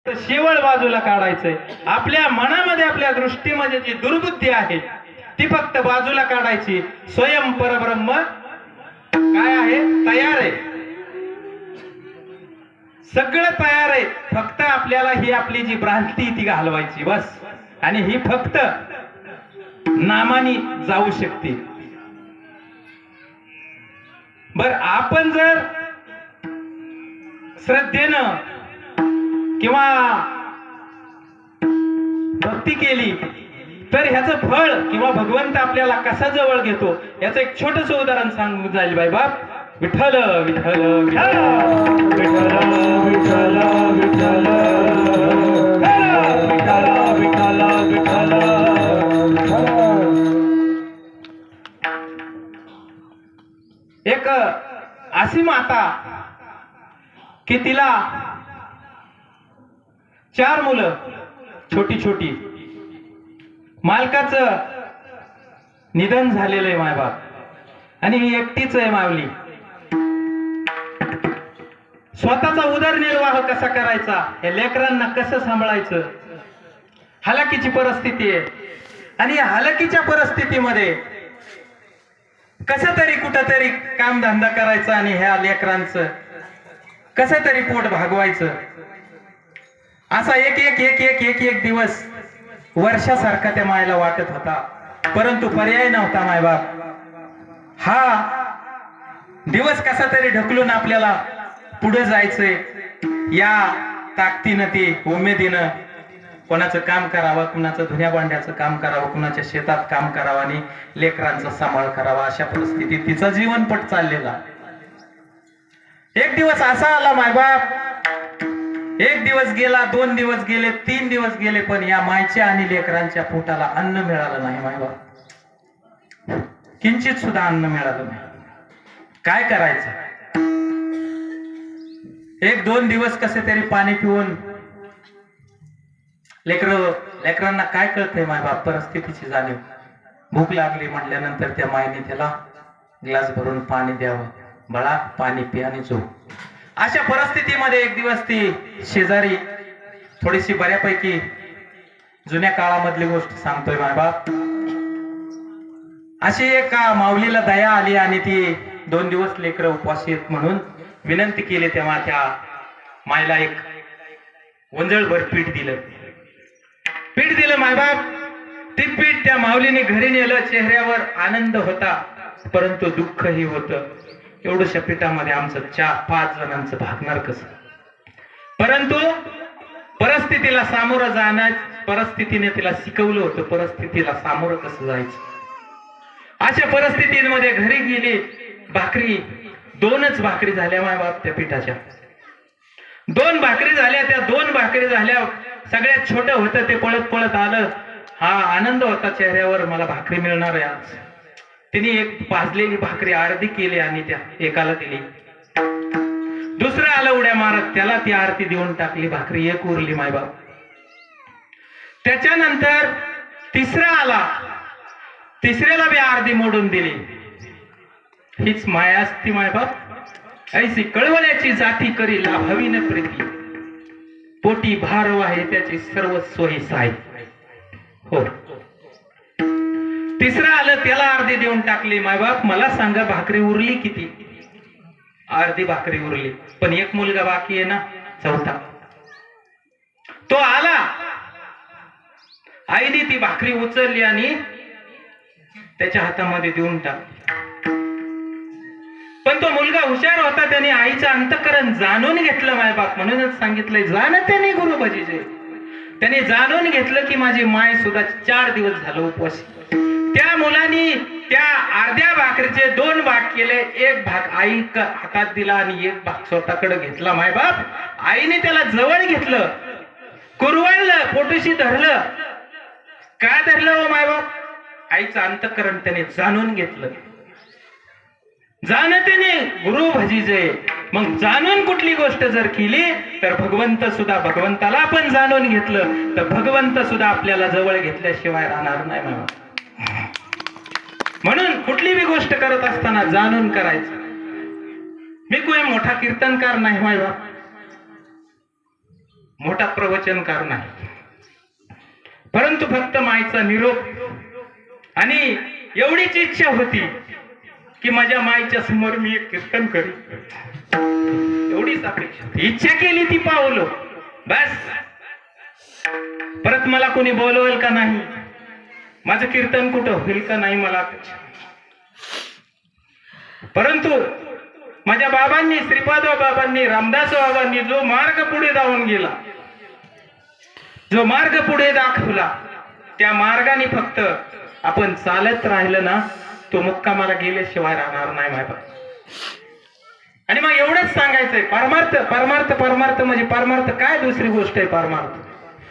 शेवळ बाजूला काढायचंय. आपल्या मनामध्ये आपल्या दृष्टीमध्ये जी दुर्बुद्धी आहे ती फक्त बाजूला काढायची. स्वयं परब्रह्म काय आहे? तयार आहे. सगळं तयार आहे. फक्त आपल्याला ही आपली जी भ्रांती ती घालवायची बस. आणि ही फक्त नामानी जाऊ शकते. बर, आपण जर श्रद्धेनं किंवा भक्ती केली तर ह्याचं फळ किंवा भगवंत आपल्याला कसा जवळ घेतो याचं एक छोटस उदाहरण सांगून जाईल. बाई बाप, विठ्ठल विठ्ठल विठ्ठल विठ्ठल विठ्ठल विठ्ठल विठ्ठल विठ्ठल. एक अशी माता की तिला 4 मुलं छोटी छोटी. मालकाचं निधन झालेलं आहे मायबाप आणि ही एकटीच आहे मावली. स्वतःचा उदरनिर्वाह कसा करायचा, हे लेकरांना कसं सांभाळायचं, हलाखीची परिस्थिती आहे. आणि या हलाखीच्या परिस्थितीमध्ये कसं तरी कुठंतरी कामधंदा करायचा आणि ह्या लेकरांचं कसं तरी पोट भागवायचं. असा एक एक एक एक एक एक दिवस वर्षासारखा त्या मायला वाटत होता. परंतु पर्याय नव्हता मायबाप. हा दिवस कसा तरी ढकलून आपल्याला पुढे जायचंय. या ताकदीनं ती उमेदीनं कोणाचं काम करावं, कुणाचं धुण्या भांड्याचं काम करावं, कुणाच्या शेतात काम करावं आणि लेकरांचा सांभाळ करावा. अशा परिस्थितीत तिचा जीवनपट चाललेला. एक दिवस असा आला मायबाप, 1 दिवस गेला, 2 दिवस गेले, 3 दिवस गेले, पण या मायच्या आणि लेकरांच्या पोटाला अन्न मिळालं नाही मायबाप. किंचित सुद्धा अन्न मिळालं नाही. काय करायचं? 1-2 दिवस कसे तरी पाणी पिऊन लेकरांना काय कळतंय मायबाप, परिस्थितीची जाणीव. भूक लागली म्हटल्यानंतर त्या मायने त्याला ग्लास भरून पाणी द्यावं. बाळा पाणी पी आणि झोप. अशा परिस्थितीमध्ये एक दिवस ती शेजारी, थोडीशी बऱ्यापैकी जुन्या काळामधली गोष्ट सांगतोय मायबाप, अशी एका माऊलीला दया आली आणि ती 2 दिवस लेकरं उपवासी आहेत म्हणून विनंती केली. तेव्हा त्या मायला एक वंजळभर पीठ दिलं. पीठ दिलं मायबाप. ते पीठ त्या माऊलीने घरी नेलं. चेहऱ्यावर आनंद होता परंतु दुःखही होतं. एवढ्याशा पिठामध्ये आमचं 4-5 जणांचं भागणार कसं? परंतु परिस्थितीला सामोरं जाण्यास परिस्थितीने तिला शिकवलं होतं परिस्थितीला सामोरं कसं जायचं. अशा परिस्थितीमध्ये घरी गेली. भाकरी 2च भाकरी झाल्या मायबाप त्या पिठाच्या. 2 भाकरी झाल्या. त्या 2 भाकरी झाल्या. सगळ्यात छोटं होतं ते पळत पळत आलं. हा आनंद होता चेहऱ्यावर, मला भाकरी मिळणार आहे आज. तिने एक भाजलेली भाकरी अर्धी केली आणि त्या एकाला दिली. दुसरं आलं उड्या मारत, त्याला ती आरती देऊन टाकली. भाकरी एक उरली मायबाप. त्याच्यानंतर तिसरा आला. तिसऱ्याला बी अर्धी मोडून दिली. हीच माया असती मायबाप. ऐसी कळवळ्याची जाती करी लाभावी न प्रीती, पोटी भार आहे त्याची सर्वस्व ही साई. हो, तिसरं आलं, त्याला अर्धी देऊन टाकली. मायबाप मला सांगा भाकरी उरली किती? अर्धी भाकरी उरली. पण एक मुलगा बाकी आहे ना, 4था. तो आला. आईने ती भाकरी उचलली आणि त्याच्या हातामध्ये देऊन टाकली. पण तो मुलगा हुशार होता. त्याने आईचं अंतःकरण जाणून घेतलं मायबाप. म्हणूनच सांगितलंय जाण त्याने गुरु भजीचे. त्याने जाणून घेतलं की माझी माय सुद्धा 4 दिवस झालं उपवासी. त्या मुलांनी त्या अर्ध्या भाकरीचे 2 भाग केले. 1 भाग आई हातात दिला आणि 1 भाग स्वतःकडे घेतला मायबाप. आईने त्याला जवळ घेतलं, कुरवळलं, पोटोशी धरलं. काय धरलं हो मायबाप? आईचं अंतःकरण त्याने जाणून घेतलं. जाणतेने गुरु भजीजे. मग जाणून कुठली गोष्ट जर केली तर भगवंत सुद्धा, भगवंताला आपण जाणून घेतलं तर भगवंत सुद्धा आपल्याला जवळ घेतल्याशिवाय राहणार नाही मायबाप. म्हणून कुठली बी गोष्ट करत असताना जाणून करायचं. मी कोणी मोठा कीर्तनकार नाही माय बाप, मोठा प्रवचनकार नाही, परंतु फक्त माईचा निरोप आणि एवढीच इच्छा होती की माझ्या माईच्या समोर मी एक कीर्तन करी, एवढीच अपेक्षा, इच्छा केली ती पावलो बस. परत मला कोणी बोलवेल का नाही, माझं कीर्तन कुठं होईल का नाही मला अपेक्षा. परंतु माझ्या बाबांनी, श्रीपाद बाबांनी, रामदास बाबांनी जो मार्ग पुढे जाऊन गेला, जो मार्ग पुढे दाखवला, त्या मार्गाने फक्त आपण चालत राहिलं ना, तो मुक्कामाला गेल्याशिवाय राहणार नाही माझ्या. आणि मग एवढंच सांगायचंय, परमार्थ परमार्थ परमार्थ म्हणजे परमार्थ काय, दुसरी गोष्ट आहे परमार्थ.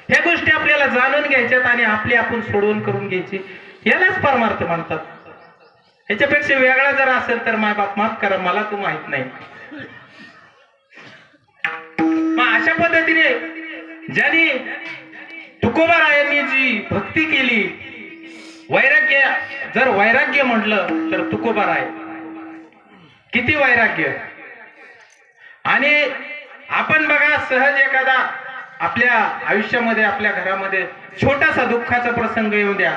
ह्या गोष्टी आपल्याला जाणून घ्यायच्यात आणि आपली आपण सोडवून करून घ्यायची, यालाच परमार्थ म्हणतात. ह्याच्यापेक्षा वेगळा जर असेल तर माय बाप माफ करा, मला तू माहित नाही. मग अशा पद्धतीने ज्यांनी तुकोबारायांनी जी भक्ती केली, वैराग्य, जर वैराग्य म्हटलं तर तुकोबाराय किती वैराग्य. आणि आपण बघा, सहज एखादा आपल्या आयुष्यामध्ये, आपल्या घरामध्ये छोटासा दुःखाचा प्रसंग येऊ द्या,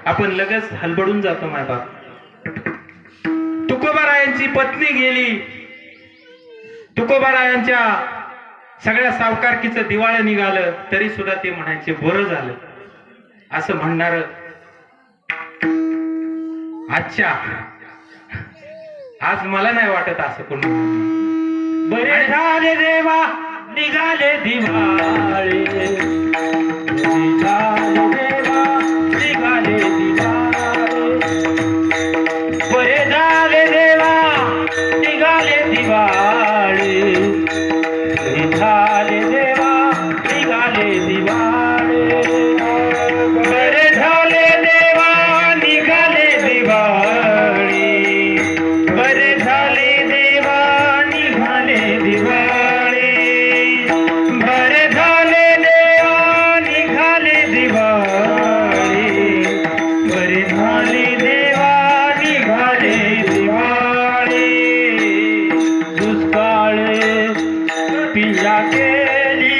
आपण लगेच हलबडून जातो माय बाप. तुकोबारायांची पत्नी गेली, तुकोबारायांच्या सगळ्या सावकारकीचं दिवाळं निघालं, तरी सुद्धा ते म्हणायचे बरं झालं. असं म्हणणार अच्छा, आज मला नाही वाटत असं कोणी. बरे झाले देवा निघाले दिवाळे, बरे झाले देवा निघाले दिवाळे, बरे झाले देवा निघाले दिवाळे, बरे झाले देवा निघाले दिवाळे, बरे झाले देवा निघाले दिवाळे, बरे झाले देवा निघाले दिवाळे, बरे झाले देवा निघाले दिवाळे, बरे झाले देवा निघाले दिवाळे. दुष्काळे पिया केली,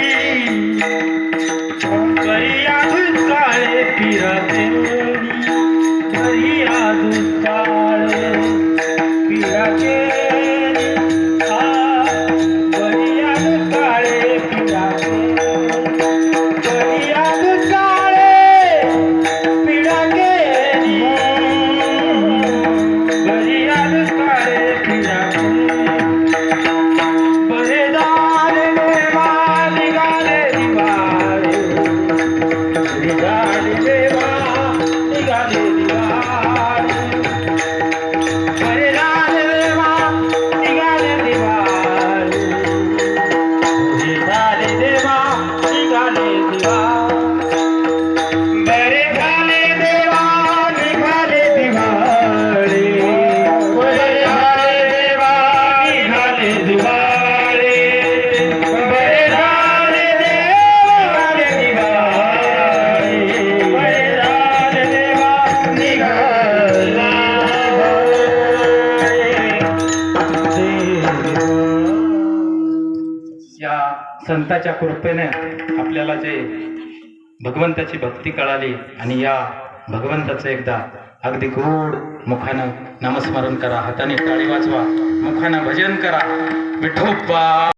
करिया दुष्काळे पिया केली, करिया दुष्काळे पिया केली, करिया दुष्काळे पिया केली, करिया दुष्काळे पिया केली, करिया दुष्काळे पिया केली. बरे झाले देवा निघाले दिवाळे, बरे झाले देवा निघाले दिवाळे, बरे झाले देवा निघाले दिवाळे, बरे झाले देवा निघाले दिवाळे, बरे झाले देवा निघाले दिवाळे, बरे झाले देवा निघाले दिवाळे, बरे झाले देवा निघाले दिवाळे, बरे झाले देवा निघाले दिवाळे. या संताच्या कृपेने आपल्याला जे भगवंताची भक्ती कळाली, आणि या भगवंताचं एकदा अगदी गोड मुखानं नामस्मरण करा, हाताने टाळी वाजवा, मुखानं भजन करा. विठोबा